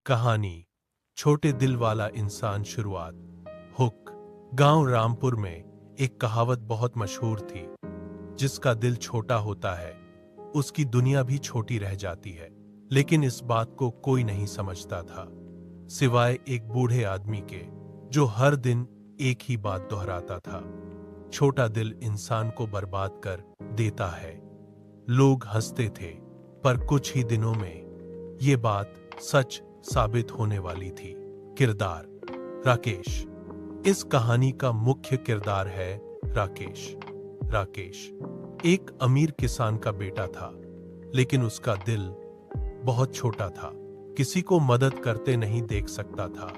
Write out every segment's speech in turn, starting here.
कहानी छोटे दिल वाला इंसान शुरुआत। हुक। गांव रामपुर में एक कहावत बहुत मशहूर थी, जिसका दिल छोटा होता है उसकी दुनिया भी छोटी रह जाती है। लेकिन इस बात को कोई नहीं समझता था, सिवाय एक बूढ़े आदमी के जो हर दिन एक ही बात दोहराता था, छोटा दिल इंसान को बर्बाद कर देता है। लोग हंसते थे, पर कुछ ही दिनों में ये बात सच साबित होने वाली थी। किरदार राकेश। इस कहानी का मुख्य किरदार है राकेश। राकेश एक अमीर किसान का बेटा था, लेकिन उसका दिल बहुत छोटा था। किसी को मदद करते नहीं देख सकता था,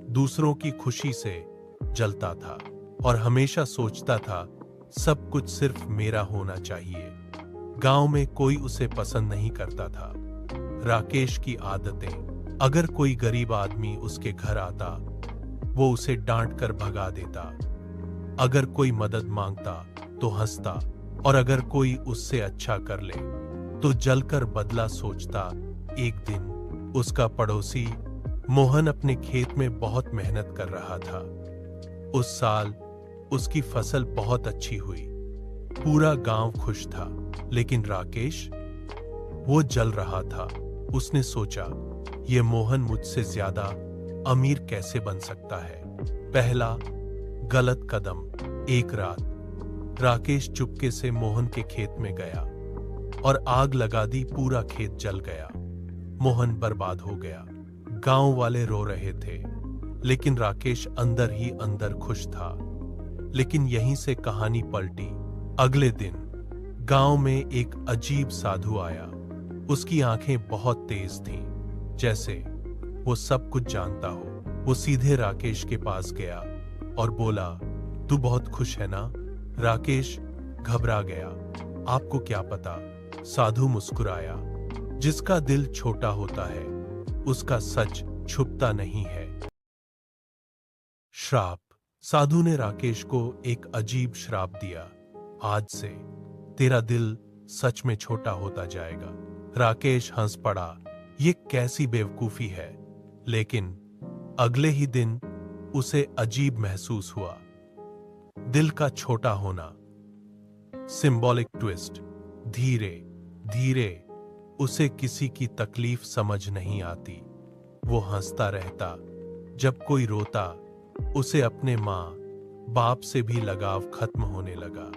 दूसरों की खुशी से जलता था और हमेशा सोचता था सब कुछ सिर्फ मेरा होना चाहिए। गांव में कोई उसे पसंद नहीं करता था। राकेश की आदतें, अगर कोई गरीब आदमी उसके घर आता वो उसे डांट कर भगा देता, अगर कोई मदद मांगता तो हंसता, और अगर कोई उससे अच्छा कर ले तो जलकर बदला सोचता। एक दिन उसका पड़ोसी मोहन अपने खेत में बहुत मेहनत कर रहा था। उस साल उसकी फसल बहुत अच्छी हुई, पूरा गांव खुश था। लेकिन राकेश, वो जल रहा था। उसने सोचा, ये मोहन मुझसे ज्यादा अमीर कैसे बन सकता है। पहला गलत कदम। एक रात राकेश चुपके से मोहन के खेत में गया और आग लगा दी। पूरा खेत जल गया, मोहन बर्बाद हो गया। गांव वाले रो रहे थे, लेकिन राकेश अंदर ही अंदर खुश था। लेकिन यहीं से कहानी पलटी। अगले दिन गांव में एक अजीब साधु आया। उसकी आंखें बहुत तेज थीं, जैसे वो सब कुछ जानता हो। वो सीधे राकेश के पास गया और बोला, तू बहुत खुश है ना? राकेश घबरा गया। आपको क्या पता? साधु मुस्कुराया। जिसका दिल छोटा होता है उसका सच छुपता नहीं है। श्राप। साधु ने राकेश को एक अजीब श्राप दिया, आज से तेरा दिल सच में छोटा होता जाएगा। राकेश हंस पड़ा, ये कैसी बेवकूफी है। लेकिन अगले ही दिन उसे अजीब महसूस हुआ, दिल का छोटा होना। Symbolic twist. धीरे धीरे उसे किसी की तकलीफ समझ नहीं आती। वो हंसता रहता, जब कोई रोता उसे अपने माँ बाप से भी लगाव खत्म होने लगा।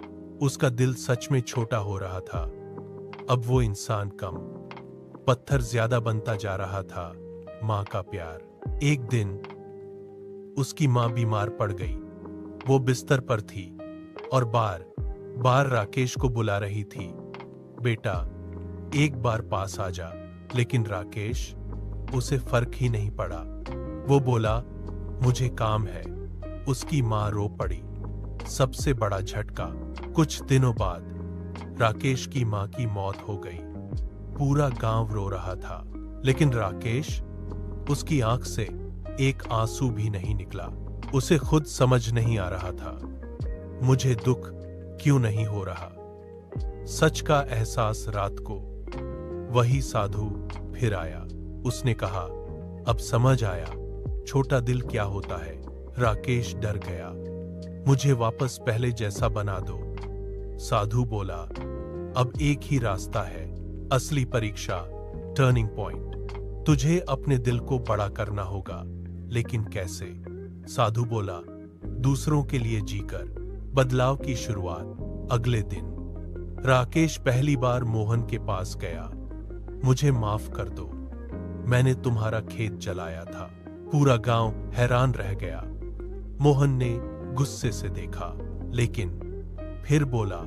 उसका दिल सच में छोटा हो रहा था। अब वो इंसान कम, पत्थर ज्यादा बनता जा रहा था। माँ का प्यार। एक दिन उसकी माँ बीमार पड़ गई। वो बिस्तर पर थी और बार बार राकेश को बुला रही थी, बेटा एक बार पास आ जा। लेकिन राकेश, उसे फर्क ही नहीं पड़ा। वो बोला, मुझे काम है। उसकी माँ रो पड़ी। सबसे बड़ा झटका। कुछ दिनों बाद राकेश की माँ की मौत हो गई। पूरा गांव रो रहा था, लेकिन राकेश, उसकी आंख से एक आंसू भी नहीं निकला। उसे खुद समझ नहीं आ रहा था, मुझे दुख क्यों नहीं हो रहा। सच का एहसास रात को वही साधु फिर आया। उसने कहा, अब समझ आया छोटा दिल क्या होता है। राकेश डर गया, मुझे वापस पहले जैसा बना दो। साधु बोला, अब एक ही रास्ता है, असली परीक्षा, टर्निंग पॉइंट। तुझे अपने दिल को बड़ा करना होगा। लेकिन कैसे? साधु बोला, दूसरों के लिए जीकर, बदलाव की शुरुआत। अगले दिन राकेश पहली बार मोहन के पास गया। मुझे माफ कर दो, मैंने तुम्हारा खेत जलाया था। पूरा गांव हैरान रह गया। मोहन ने गुस्से से देखा, लेकिन फिर बोला,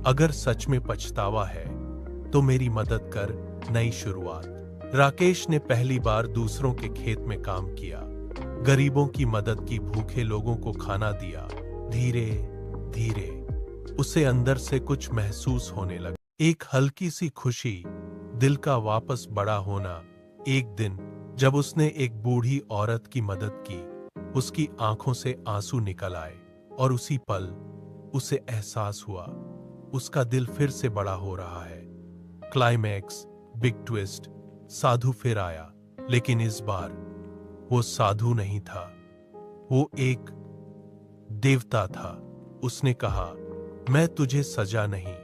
अगर सच में पछतावा है तो मेरी मदद कर, नई शुरुआत। राकेश ने पहली बार दूसरों के खेत में काम किया, गरीबों की मदद की, भूखे लोगों को खाना दिया। धीरे धीरे उसे अंदर से कुछ महसूस होने लगा, एक हल्की सी खुशी, दिल का वापस बड़ा होना। एक दिन जब उसने एक बूढ़ी औरत की मदद की, उसकी आंखों से आंसू निकल आए और उसी पल उसे एहसास हुआ उसका दिल फिर से बड़ा हो रहा है। Climax, big twist. साधु फिर आया, लेकिन इस बार वो साधु नहीं था, वो एक देवता था। उसने कहा, मैं तुझे सजा नहीं,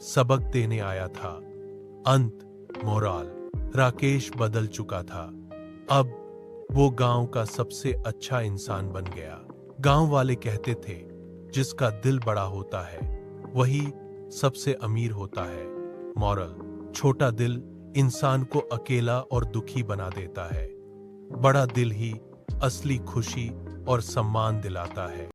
सबक देने आया था। अंत मोराल, राकेश बदल चुका था। अब वो गांव का सबसे अच्छा इंसान बन गया। गांव वाले कहते थे, जिसका दिल बड़ा होता है वही सबसे अमीर होता है। मॉरल, छोटा दिल इंसान को अकेला और दुखी बना देता है। बड़ा दिल ही असली खुशी और सम्मान दिलाता है।